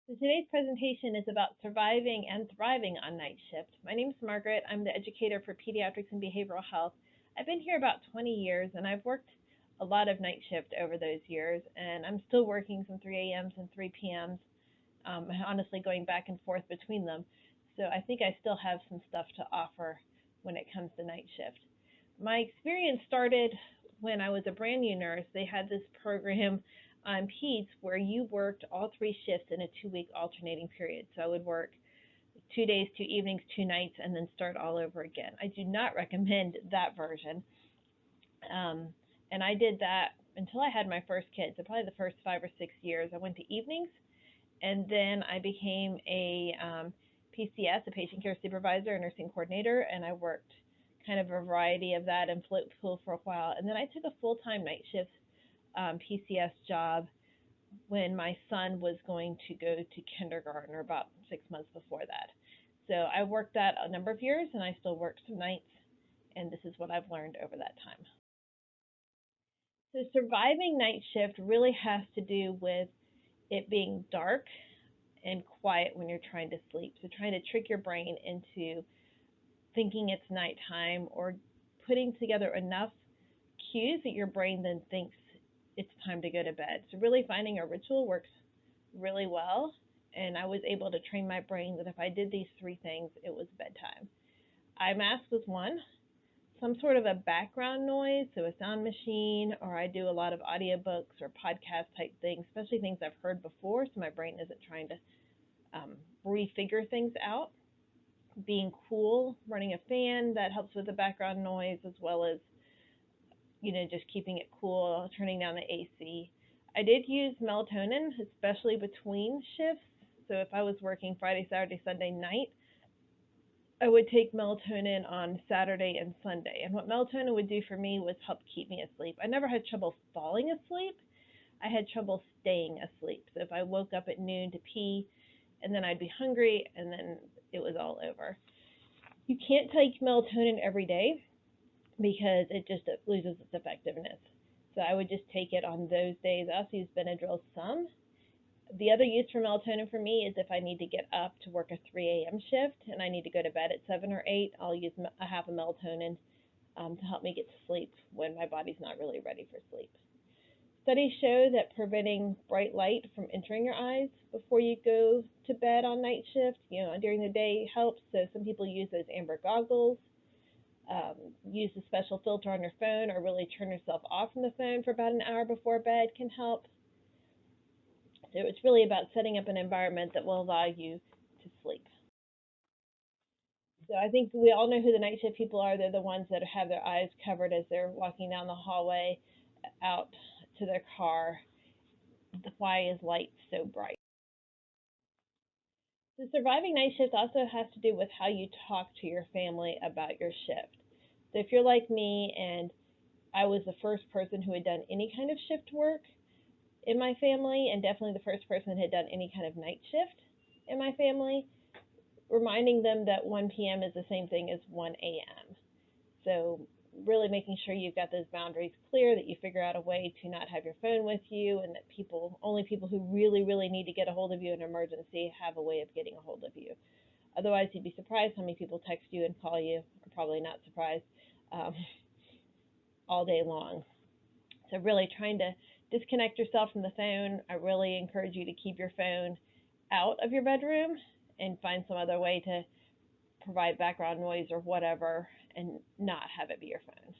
So today's presentation is about surviving and thriving on night shift. My name is Margaret. I'm the educator for pediatrics and behavioral health. I've been here about 20 years and I've worked a lot of night shift over those years, and I'm still working some 3 a.m.s and 3 p.m.s, honestly going back and forth between them. So I think I still have some stuff to offer when it comes to night shift. My experience started when I was a brand new nurse. They had this program on PEDS where you worked all three shifts in a 2 week alternating period. So I would work 2 days, 2 evenings, 2 nights, and then start all over again. I do not recommend that version. Um, and I did that until I had my first kid. So probably the first 5 or 6 years, I went to evenings, and then I became a PCS, a patient care supervisor, a nursing coordinator, and I worked kind of a variety of that in float pool for a while. And then I took a full-time night shift PCS job when my son was going to go to kindergarten, or about 6 months before that. So I worked that a number of years, and I still work some nights, and this is what I've learned over that time. So surviving night shift really has to do with it being dark and quiet when you're trying to sleep. So trying to trick your brain into thinking it's nighttime, or putting together enough cues that your brain then thinks it's time to go to bed. So really finding a ritual works really well, and I was able to train my brain that if I did these three things, it was bedtime. Eye mask was one, some sort of a background noise, so a sound machine, or I do a lot of audiobooks or podcast type things, especially things I've heard before, so my brain isn't trying to um, refigure things out. Being cool, running a fan that helps with the background noise, as well as just keeping it cool, turning down the AC. I did use melatonin, especially between shifts. So if I was working Friday, Saturday, Sunday night, I would take melatonin on Saturday and Sunday. And what melatonin would do for me was help keep me asleep. I never had trouble falling asleep. I had trouble staying asleep. So if I woke up at noon to pee, and then I'd be hungry, and then it was all over. You can't take melatonin every day because it just loses its effectiveness. So I would just take it on those days. I also use Benadryl some. The other use for melatonin for me is if I need to get up to work a 3 a.m. shift and I need to go to bed at 7 or 8, I'll use a half a melatonin to help me get to sleep when my body's not really ready for sleep. Studies show that preventing bright light from entering your eyes before you go to bed on night shift, during the day helps. So some people use those amber goggles. Use a special filter on your phone, or really turn yourself off from the phone for about an hour before bed can help. So it's really about setting up an environment that will allow you to sleep. So I think we all know who the night shift people are. They're the ones that have their eyes covered as they're walking down the hallway out to their car. Why is light so bright? So surviving night shift also has to do with how you talk to your family about your shift. So if you're like me and I was the first person who had done any kind of shift work in my family, and definitely the first person that had done any kind of night shift in my family, reminding them that 1 p.m. is the same thing as 1 a.m. So really making sure you've got those boundaries clear, that you figure out a way to not have your phone with you, and that only people who really, really need to get a hold of you in an emergency have a way of getting a hold of you. Otherwise, you'd be surprised how many people text you and call you, or probably not surprised, um, all day long. So really trying to disconnect yourself from the phone. I really encourage you to keep your phone out of your bedroom and find some other way to provide background noise or whatever, and not have it be your phone.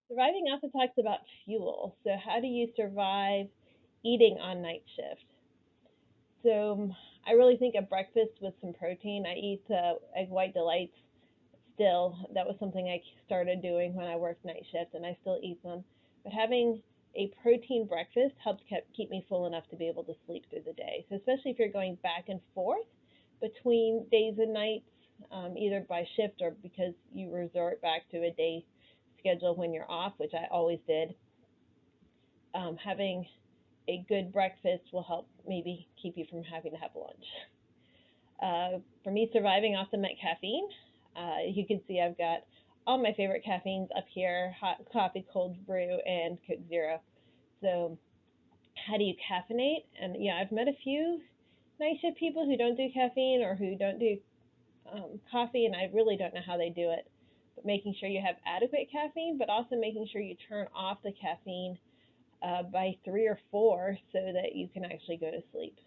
Surviving also talks about fuel. So how do you survive eating on night shift? So I really think of breakfast with some protein. I eat egg white delights still. That was something I started doing when I worked night shift, and I still eat them. But having a protein breakfast helps keep me full enough to be able to sleep through the day. So especially if you're going back and forth between days and nights, either by shift or because you resort back to a day schedule when you're off, which I always did, having a good breakfast will help maybe keep you from having to have lunch. For me, surviving also meant caffeine. You can see I've got all my favorite caffeines up here: hot coffee, cold brew, and Coke Zero. So how do you caffeinate? And yeah, I've met a few night shift people who don't do caffeine or who don't do coffee, and I really don't know how they do it. But making sure you have adequate caffeine, but also making sure you turn off the caffeine by 3 or 4 so that you can actually go to sleep.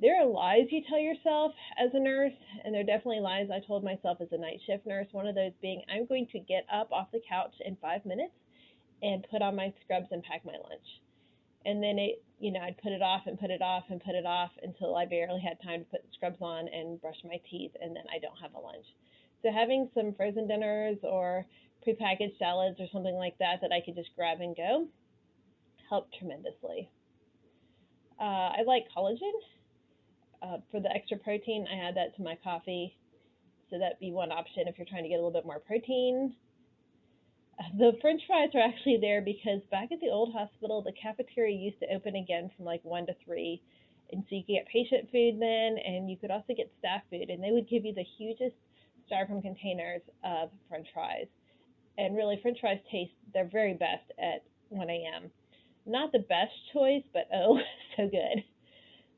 There are lies you tell yourself as a nurse, and there are definitely lies I told myself as a night shift nurse. One of those being, I'm going to get up off the couch in 5 minutes and put on my scrubs and pack my lunch. And then I'd put it off and put it off and put it off until I barely had time to put scrubs on and brush my teeth, and then I don't have a lunch. So having some frozen dinners or prepackaged salads or something like that that I could just grab and go helped tremendously. I like collagen. For the extra protein, I add that to my coffee. So that'd be one option if you're trying to get a little bit more protein. The French fries are actually there because back at the old hospital, the cafeteria used to open again from like 1 to 3. And so you could get patient food then, and you could also get staff food. And they would give you the hugest styrofoam containers of French fries. And really, French fries taste their very best at 1 a.m. Not the best choice, but oh, so good.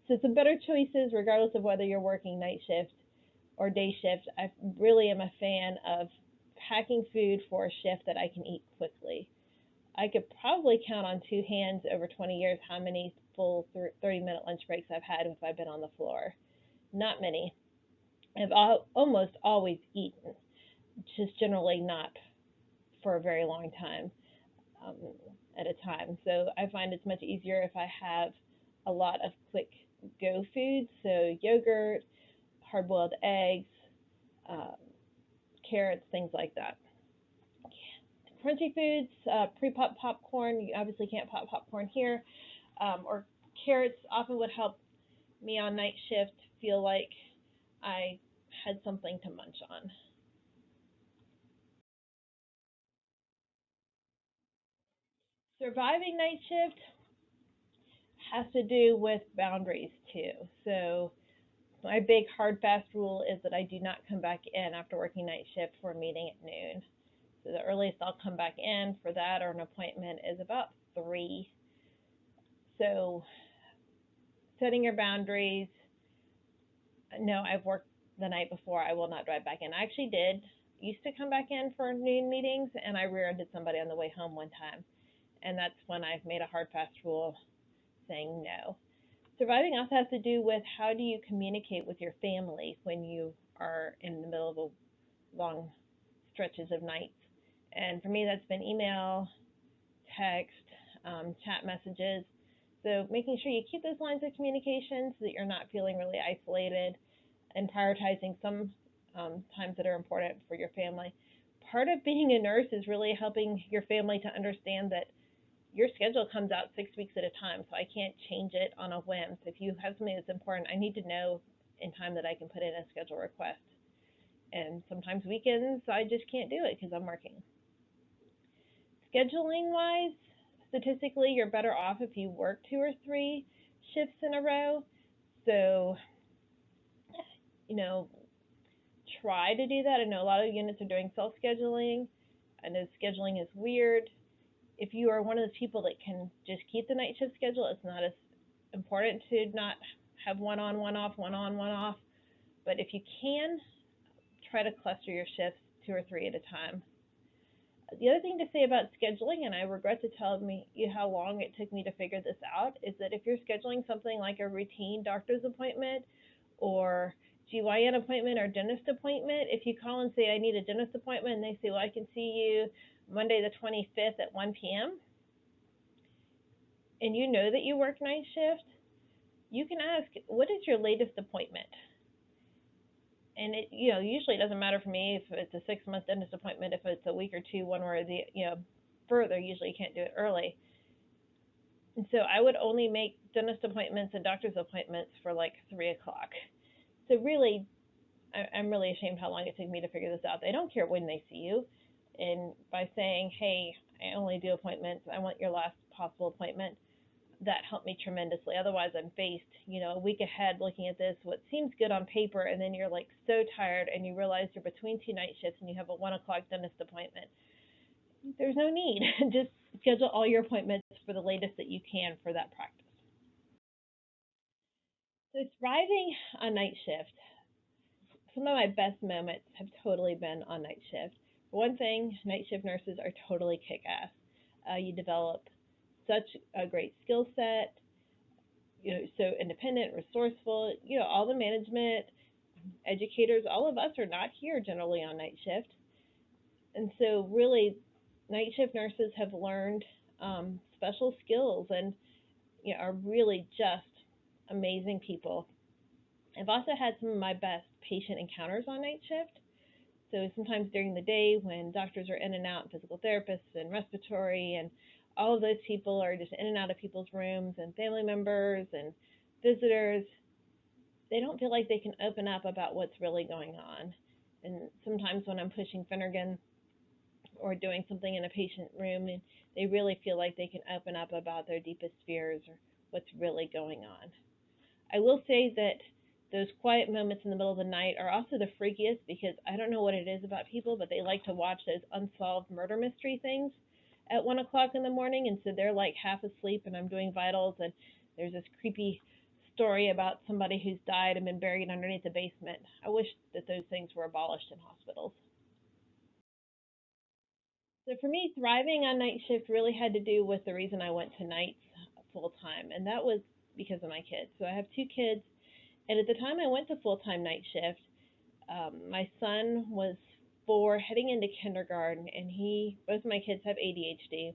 So some better choices, regardless of whether you're working night shift or day shift. I really am a fan of packing food for a shift that I can eat quickly. I could probably count on 2 hands over 20 years how many full 30-minute lunch breaks I've had if I've been on the floor. Not many. I've almost always eaten, just generally not for a very long time um, at a time. So I find it's much easier if I have a lot of quick go foods, so yogurt, hard-boiled eggs, uh, carrots, things like that. Crunchy foods, pre-pop popcorn. You obviously can't pop popcorn here. Or carrots often would help me on night shift feel like I had something to munch on. Surviving night shift has to do with boundaries too. So my big hard fast rule is that I do not come back in after working night shift for a meeting at noon. So the earliest I'll come back in for that or an appointment is about 3. So setting your boundaries. No, I've worked the night before. I will not drive back in. I actually used to come back in for noon meetings, and I rear-ended somebody on the way home one time. And that's when I've made a hard fast rule saying no. Surviving also has to do with how do you communicate with your family when you are in the middle of long stretches of nights. And for me, that's been email, text, chat messages. So making sure you keep those lines of communication so that you're not feeling really isolated and prioritizing some times that are important for your family. Part of being a nurse is really helping your family to understand that your schedule comes out 6 weeks at a time, so I can't change it on a whim. So if you have something that's important, I need to know in time that I can put in a schedule request. And sometimes weekends, I just can't do it because I'm working. Scheduling wise, statistically, you're better off if you work 2 or 3 shifts in a row. So, you know, try to do that. I know a lot of units are doing self scheduling. I know scheduling is weird. If you are one of those people that can just keep the night shift schedule, it's not as important to not have one on, one off, one on, one off. But if you can, try to cluster your shifts 2 or 3 at a time. The other thing to say about scheduling, and I regret to tell you how long it took me to figure this out, is that if you're scheduling something like a routine doctor's appointment or GYN appointment or dentist appointment, if you call and say, I need a dentist appointment, and they say, well, I can see you Monday the 25th at 1 p.m., and you know that you work night shift, you can ask, what is your latest appointment? And it, usually it doesn't matter for me if it's a 6-month dentist appointment, if it's a week or two, one or the, further, usually you can't do it early. And so I would only make dentist appointments and doctor's appointments for like 3 o'clock. So really, I'm really ashamed how long it took me to figure this out. They don't care when they see you. And by saying, hey, I only do appointments, I want your last possible appointment, that helped me tremendously. Otherwise, I'm faced, a week ahead looking at this, what seems good on paper, and then you're like so tired and you realize you're between 2 night shifts and you have a 1 o'clock dentist appointment. There's no need. Just schedule all your appointments for the latest that you can for that practice. So thriving on night shift, some of my best moments have totally been on night shift. For one thing, night shift nurses are totally kick-ass. You develop such a great skill set, so independent, resourceful. All the management, educators, all of us are not here generally on night shift. And so really, night shift nurses have learned special skills and are really just amazing people. I've also had some of my best patient encounters on night shift. So sometimes during the day when doctors are in and out, physical therapists and respiratory, and all of those people are just in and out of people's rooms, and family members and visitors, they don't feel like they can open up about what's really going on. And sometimes when I'm pushing Phenergan or doing something in a patient room, and they really feel like they can open up about their deepest fears or what's really going on. I will say that those quiet moments in the middle of the night are also the freakiest, because I don't know what it is about people, but they like to watch those unsolved murder mystery things at 1 o'clock in the morning, and so they're like half asleep and I'm doing vitals, and there's this creepy story about somebody who's died and been buried underneath the basement. I wish that those things were abolished in hospitals. So for me, thriving on night shift really had to do with the reason I went to nights full time, and that was because of my kids. So I have 2 kids, and at the time I went to full-time night shift, my son was 4, heading into kindergarten, and both of my kids have ADHD,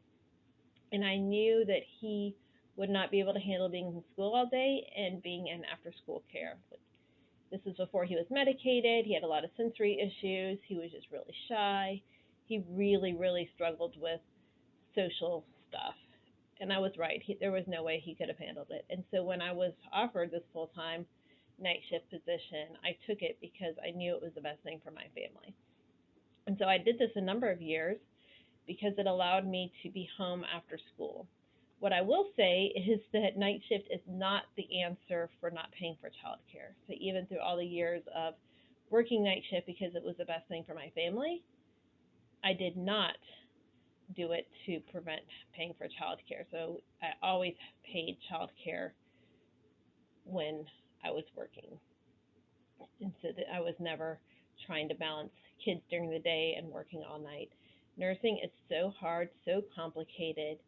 and I knew that he would not be able to handle being in school all day and being in after-school care. This was before he was medicated. He had a lot of sensory issues. He was just really shy. He really, really struggled with social stuff. And I was right. There was no way he could have handled it. And so when I was offered this full-time night shift position, I took it because I knew it was the best thing for my family. And so I did this a number of years because it allowed me to be home after school. What I will say is that night shift is not the answer for not paying for childcare. So even through all the years of working night shift because it was the best thing for my family, I did not do it to prevent paying for childcare. So I always paid childcare when I was working. And so that I was never trying to balance kids during the day and working all night. Nursing is so hard, so complicated,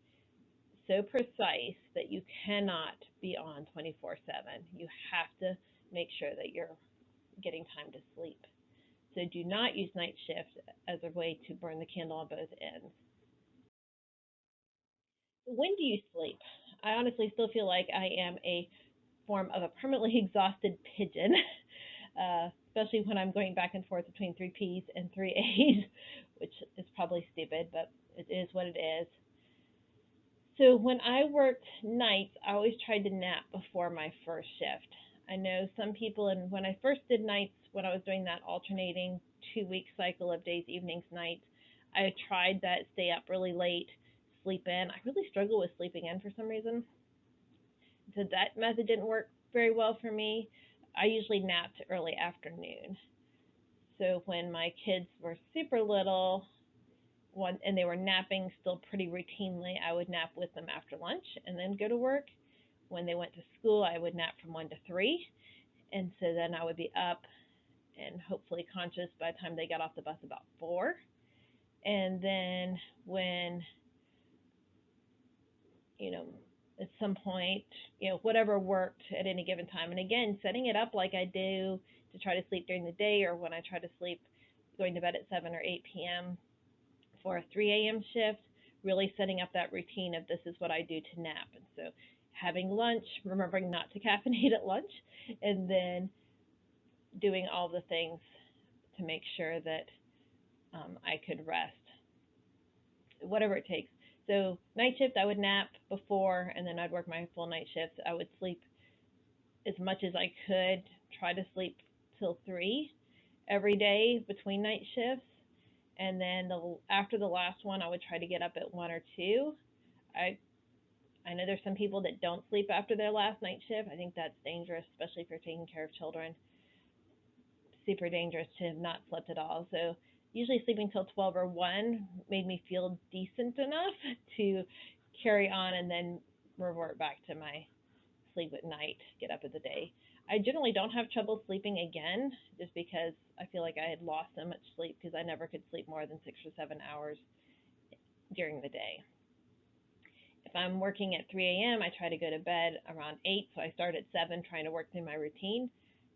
so precise that you cannot be on 24/7. You have to make sure that you're getting time to sleep. So do not use night shift as a way to burn the candle on both ends. When do you sleep? I honestly still feel like I am a form of a permanently exhausted pigeon, especially when I'm going back and forth between 3Ps and 3As, which is probably stupid, but it is what it is. So when I worked nights, I always tried to nap before my first shift. I know some people, and when I first did nights, when I was doing that alternating 2-week cycle of days, evenings, nights, I tried that, stay up really late, sleep in. I really struggle with sleeping in for some reason. So that method didn't work very well for me. I usually napped early afternoon. So when my kids were super little, and they were napping still pretty routinely, I would nap with them after lunch and then go to work. When they went to school, I would nap from 1 to 3, and so then I would be up and hopefully conscious by the time they got off the bus about 4. And then when, at some point, whatever worked at any given time. And again, setting it up like I do to try to sleep during the day, or when I try to sleep going to bed at 7 or 8 p.m. for a 3 a.m. shift, really setting up that routine of this is what I do to nap. And so having lunch, remembering not to caffeinate at lunch, and then doing all the things to make sure that I could rest, whatever it takes. So night shift, I would nap before, and then I'd work my full night shifts. I would sleep as much as I could, try to sleep till 3 every day between night shifts. And then after the last one, I would try to get up at 1 or 2. I know there's some people that don't sleep after their last night shift. I think that's dangerous, especially if you're taking care of children. Super dangerous to have not slept at all. So usually sleeping till 12 or 1 made me feel decent enough to carry on and then revert back to my sleep at night, get up in the day. I generally don't have trouble sleeping again just because I feel like I had lost so much sleep because I never could sleep more than 6 or 7 hours during the day. If I'm working at 3 a.m., I try to go to bed around 8, so I start at 7 trying to work through my routine.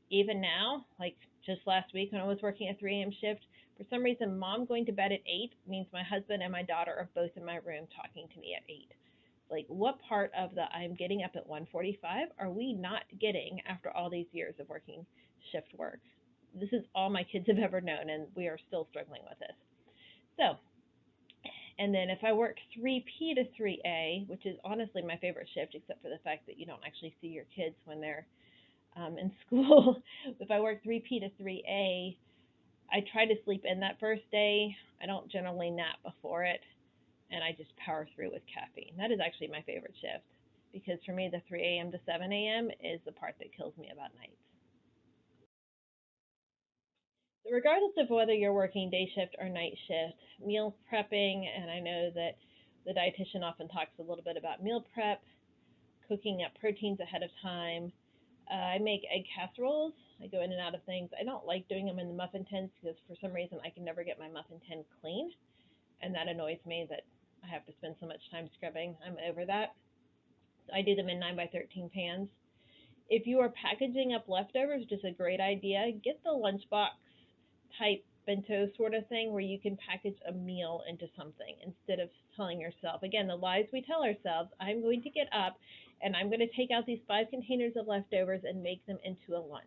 Even now, like just last week when I was working a 3 a.m. shift, for some reason, mom going to bed at 8 means my husband and my daughter are both in my room talking to me at 8. Like, what part of the I'm getting up at 1:45 are we not getting after all these years of working shift work? This is all my kids have ever known, and we are still struggling with this. So, and then if I work 3P to 3A, which is honestly my favorite shift, except for the fact that you don't actually see your kids when they're in school. If I work 3P to 3A, I try to sleep in that first day. I don't generally nap before it, and I just power through with caffeine. That is actually my favorite shift because for me, the 3 a.m. to 7 a.m. is the part that kills me about nights. So regardless of whether you're working day shift or night shift, meal prepping, and I know that the dietitian often talks a little bit about meal prep, cooking up proteins ahead of time. I make egg casseroles. I go in and out of things. I don't like doing them in the muffin tins because for some reason I can never get my muffin tin clean, and that annoys me that I have to spend so much time scrubbing. I'm over that. So I do them in 9 by 13 pans. If you are packaging up leftovers, which is a great idea, get the lunchbox type bento sort of thing where you can package a meal into something instead of telling yourself, again, the lies we tell ourselves, I'm going to get up and I'm going to take out these 5 containers of leftovers and make them into a lunch.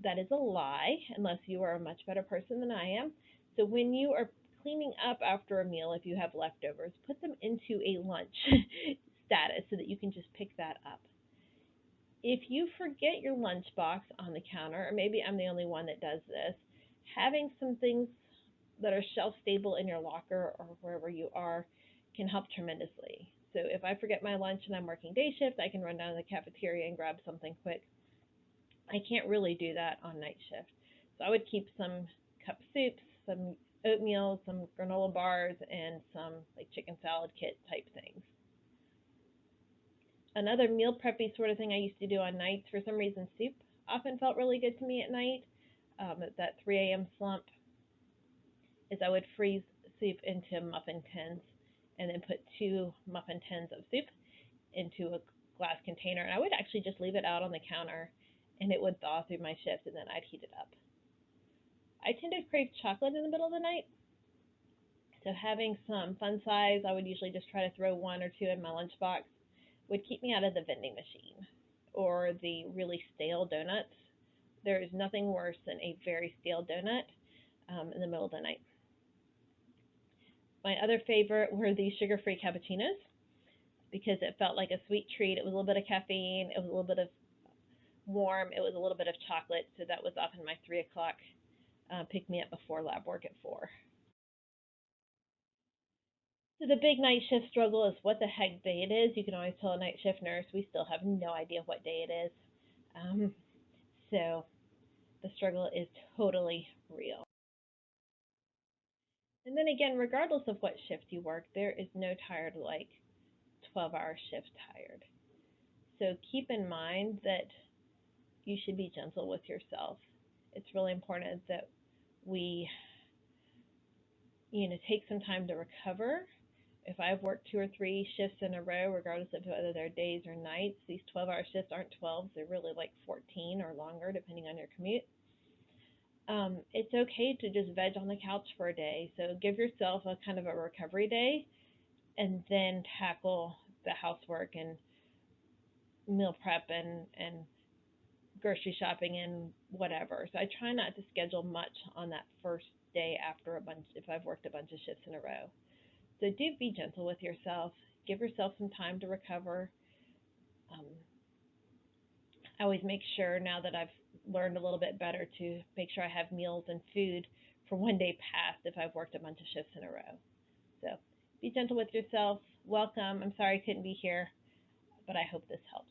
That is a lie unless you are a much better person than I am. So when you are cleaning up after a meal, if you have leftovers, put them into a lunch status so that you can just pick that up. If you forget your lunchbox on the counter, or maybe I'm the only one that does this, having some things that are shelf stable in your locker or wherever you are can help tremendously. So if I forget my lunch and I'm working day shift, I can run down to the cafeteria and grab something quick. I can't really do that on night shift. So I would keep some cup soups, some oatmeal, some granola bars, and some like chicken salad kit type things. Another meal preppy sort of thing I used to do on nights, for some reason soup often felt really good to me at night. At that 3 a.m. slump, is I would freeze soup into muffin tins and then put 2 muffin tins of soup into a glass container. And I would actually just leave it out on the counter and it would thaw through my shift and then I'd heat it up. I tend to crave chocolate in the middle of the night. So having some fun size, I would usually just try to throw 1 or 2 in my lunchbox, would keep me out of the vending machine or the really stale donuts. There is nothing worse than a very stale donut in the middle of the night. My other favorite were the sugar-free cappuccinos because it felt like a sweet treat. It was a little bit of caffeine. It was a little bit of warm. It was a little bit of chocolate. So that was often my 3 o'clock pick-me-up before lab work at 4. So the big night shift struggle is what the heck day it is. You can always tell a night shift nurse. We still have no idea what day it is. So the struggle is totally real. And then again, regardless of what shift you work, there is no tired like 12-hour shift tired. So keep in mind that you should be gentle with yourself. It's really important that we, take some time to recover. If I've worked 2 or 3 shifts in a row, regardless of whether they're days or nights, these 12-hour shifts aren't 12s. They're really like 14 or longer, depending on your commute. It's okay to just veg on the couch for a day. So give yourself a kind of a recovery day and then tackle the housework and meal prep and grocery shopping and whatever. So I try not to schedule much on that first day after if I've worked a bunch of shifts in a row. So do be gentle with yourself. Give yourself some time to recover. I always make sure now that I've learned a little bit better to make sure I have meals and food for one day past if I've worked a bunch of shifts in a row. So be gentle with yourself. Welcome. I'm sorry I couldn't be here, but I hope this helps.